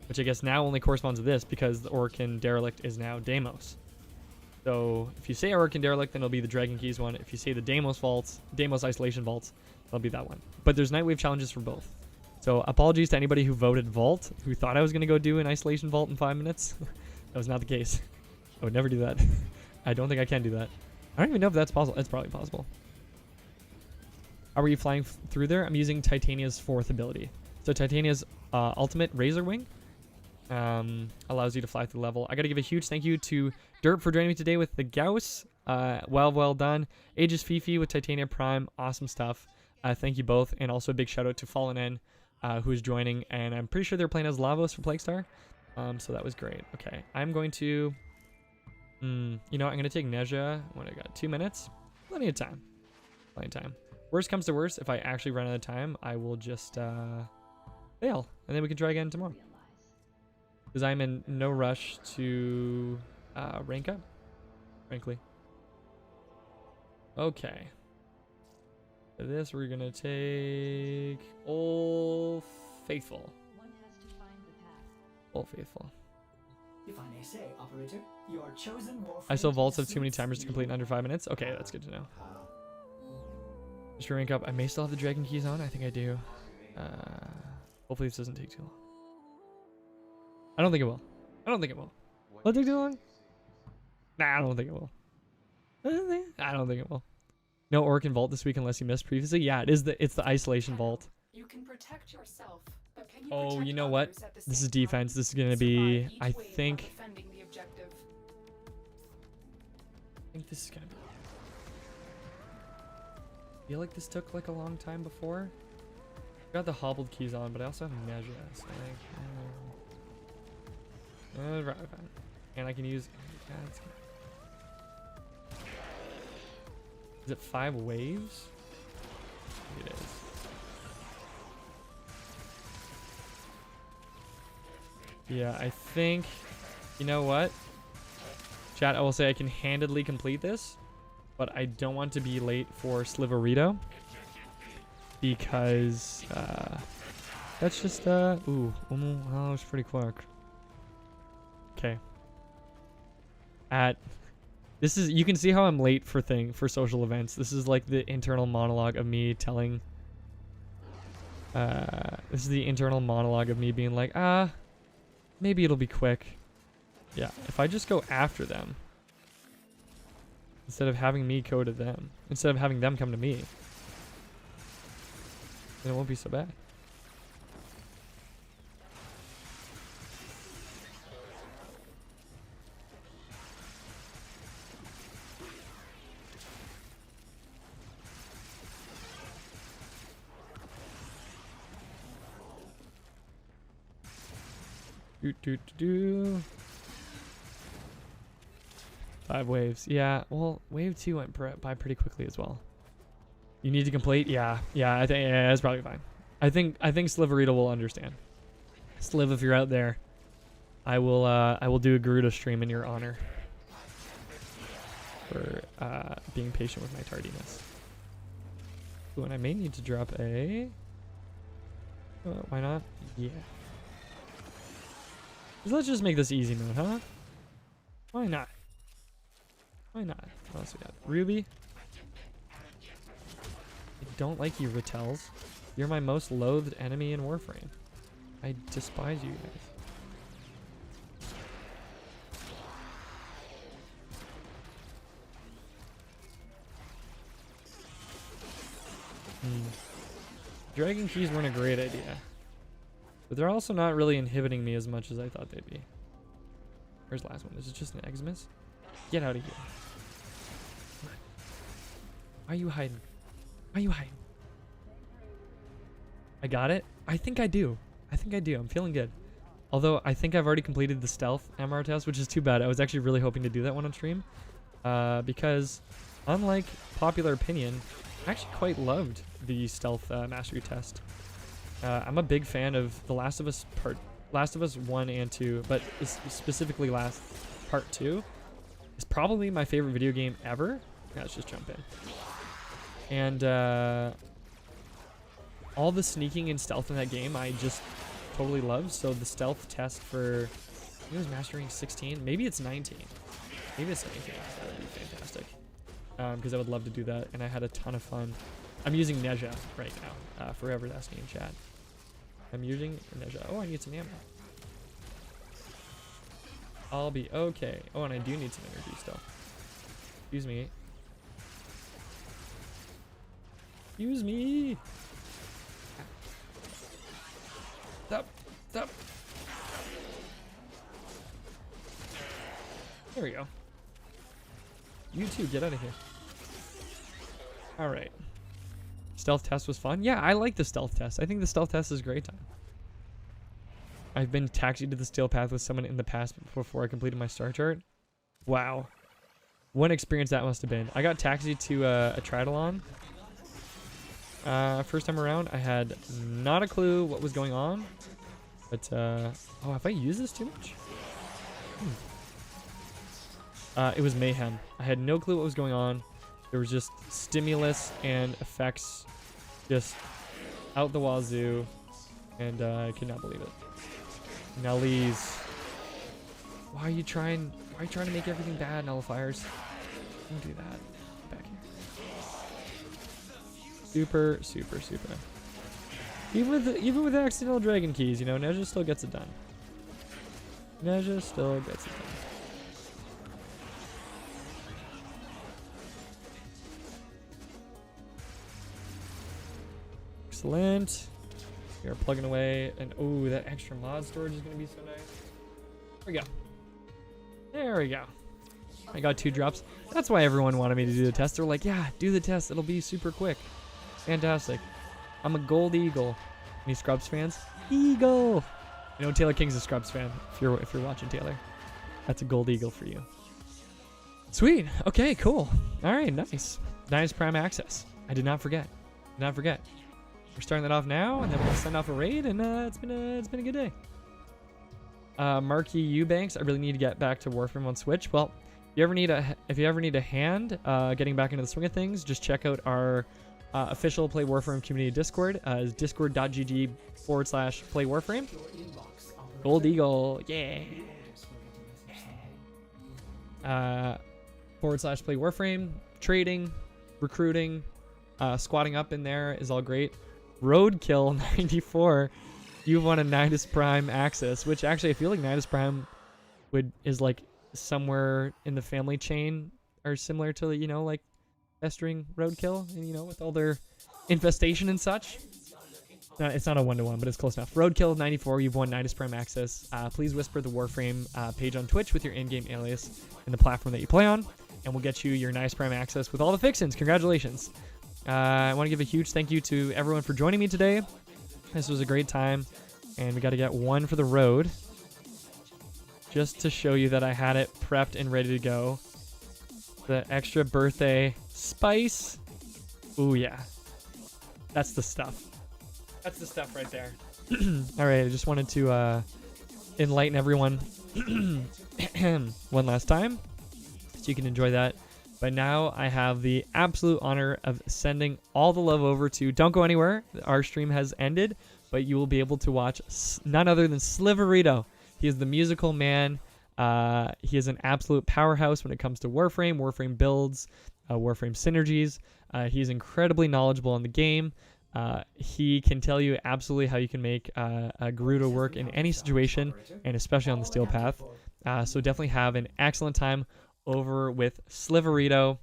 which I guess now only corresponds to this because the Orokin Derelict is now Deimos. So if you say Orokin Derelict, then it'll be the Dragon Keys one. If you say the Deimos vaults, Deimos Isolation vaults, that'll be that one. But there's Nightwave challenges for both. So apologies to anybody who voted Vault, who thought I was going to go do an Isolation Vault in 5 minutes. That was not the case. I would never do that. I don't think I can do that. I don't even know if that's possible. It's probably possible. How are you flying through there? I'm using Titania's 4th ability. So Titania's ultimate Razor Wing allows you to fly through the level. I got to give a huge thank you to Derp for joining me today with the Gauss. Well done. Aegis Fifi with Titania Prime. Awesome stuff. Thank you both. And also a big shout out to Fallen N, who is joining. And I'm pretty sure they're playing as Lavos for Plague Star. So that was great. Okay, I'm going to... you know, I'm going to take Nezha when I got 2 minutes. Plenty of time. Plenty of time. Worst comes to worst, if I actually run out of time, I will just fail. And then we can try again tomorrow. Because I'm in no rush to rank up, frankly. Okay. For this, we're going to take Old Faithful. Old Faithful. If I may say, operator, your chosen Warframe I still vaults have too many suits timers to complete in under 5 minutes. Okay, that's good to know. Just to rank up, I may still have the Dragon Keys on. I think I do. Hopefully this doesn't take too long. I don't think it will. I don't think it will. Will it take too long? Nah, I don't think it will. I don't think it will. No Orokin Vault this week unless you missed previously. Yeah, it's the Isolation Vault. You can protect yourself, But can you Oh, protect you know what? others at the This same is defense. time? This is gonna Survive be. each I wave while think defending the objective. this is gonna be. I feel like this took like a long time before. Got the hobbled keys on, but I also have measure. So like, right, fine. And I can use. Yeah, it's good. Is it 5 waves? It is. Yeah, I think. You know what? Chat, I will say I can handedly complete this, but I don't want to be late for Sliverito because that's just ooh, that was pretty quick. Okay. This is, you can see how I'm late for social events. This is like the internal monologue of me telling this is the internal monologue of me being like, maybe it'll be quick. Yeah, if I just go after them instead of having me go to them, instead of having them come to me, then it won't be so bad. Do. 5 waves. Yeah, well, wave 2 went by pretty quickly as well. You need to complete? Yeah, I think that's probably fine. I think Sliverito will understand. Sliv, if you're out there, I will do a Garuda stream in your honor for being patient with my tardiness. Ooh, and I may need to drop a. Why not? Yeah. Let's just make this easy mode, huh? Why not? Why not? What else we got? Ruby. I don't like you, Ritels. You're my most loathed enemy in Warframe. I despise you guys. Dragon keys weren't a great idea. But they're also not really inhibiting me as much as I thought they'd be. Where's the last one? Is it just an Eximus? Get out of here. Why are you hiding? Why are you hiding? I got it? I think I do. I'm feeling good. Although, I think I've already completed the stealth MR test, which is too bad. I was actually really hoping to do that one on stream. Because, unlike popular opinion, I actually quite loved the stealth mastery test. I'm a big fan of The Last of Us 1 and 2, but specifically part 2 is probably my favorite video game ever. Yeah, let's just jump in. And all the sneaking and stealth in that game I just totally love. So the stealth test for, I think it was mastering 16, maybe it's 19. Maybe it's 19. That would be fantastic. Because I would love to do that, and I had a ton of fun. I'm using Neja right now, for whoever's asking in chat. I'm using Neja. Oh, I need some ammo. I'll be okay. Oh, and I do need some energy still. Excuse me. Excuse me. Stop. Stop. There we go. You too, get out of here. Alright. Stealth test was fun. Yeah, I like the stealth test. I think the stealth test is a great time. I've been taxied to the steel path with someone in the past before I completed my star chart. Wow. What experience that must have been. I got taxied to a Tridalon. First time around, I had not a clue what was going on. But, oh, have I used this too much? It was mayhem. I had no clue what was going on. There was just stimulus and effects just out the wazoo. And I could not believe it. Nellies. Why are you trying to make everything bad, nullifiers? Don't do that. Back here. Super. Even with accidental dragon keys, you know, Neja still gets it done. Excellent. We are plugging away, and oh, that extra mod storage is gonna be so nice. There we go. There we go. I got 2 drops. That's why everyone wanted me to do the test. They're like, yeah, do the test. It'll be super quick. Fantastic. I'm a gold eagle. Any Scrubs fans? Eagle. You know Taylor King's a Scrubs fan. If you're watching Taylor, that's a gold eagle for you. Sweet. Okay. Cool. All right. Nice. Nice prime access. I did not forget. Did not forget. We're starting that off now, and then we'll send off a raid, and it's been a good day. Marquee Eubanks. I really need to get back to Warframe on Switch. Well, if you ever need a hand getting back into the swing of things, just check out our official Play Warframe community Discord. Is discord.gg/Play Warframe. Gold Eagle, yeah. /Play Warframe. Trading, recruiting, squatting up in there is all great. Roadkill 94. You've won a Nidus Prime access, which actually I feel like Nidus Prime is like somewhere in the family chain or similar to, you know, like Festering Roadkill, you know, with all their infestation and such. It's not a 1-to-1, but it's close enough. Roadkill 94, you've won Nidus Prime access. Please whisper the Warframe page on Twitch with your in-game alias and the platform that you play on, and we'll get you your Nidus Prime access with all the fixins. Congratulations. I want to give a huge thank you to everyone for joining me today. This was a great time, and we got to get 1 for the road just to show you that I had it prepped and ready to go. The extra birthday spice. Ooh, yeah. That's the stuff. That's the stuff right there. All right, I just wanted to enlighten everyone one last time so you can enjoy that. But now I have the absolute honor of sending all the love over to... Don't go anywhere. Our stream has ended, but you will be able to watch none other than Sliverito. He is the musical man. He is an absolute powerhouse when it comes to Warframe, Warframe builds, Warframe synergies. He's incredibly knowledgeable in the game. He can tell you absolutely how you can make a Gerudo work in any situation, and especially on the Steel Path. So definitely have an excellent time over with Sliverito.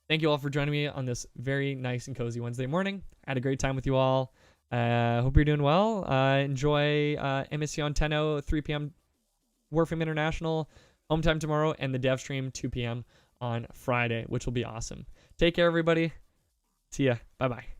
Thank you all for joining me on this very nice and cozy Wednesday morning. I had a great time with you all. Hope you're doing well. Enjoy Emission Tenno, 3 p.m. Warframe International, home time tomorrow, and the Devstream 2 p.m. on Friday, which will be awesome. Take care, everybody. See ya. Bye-bye.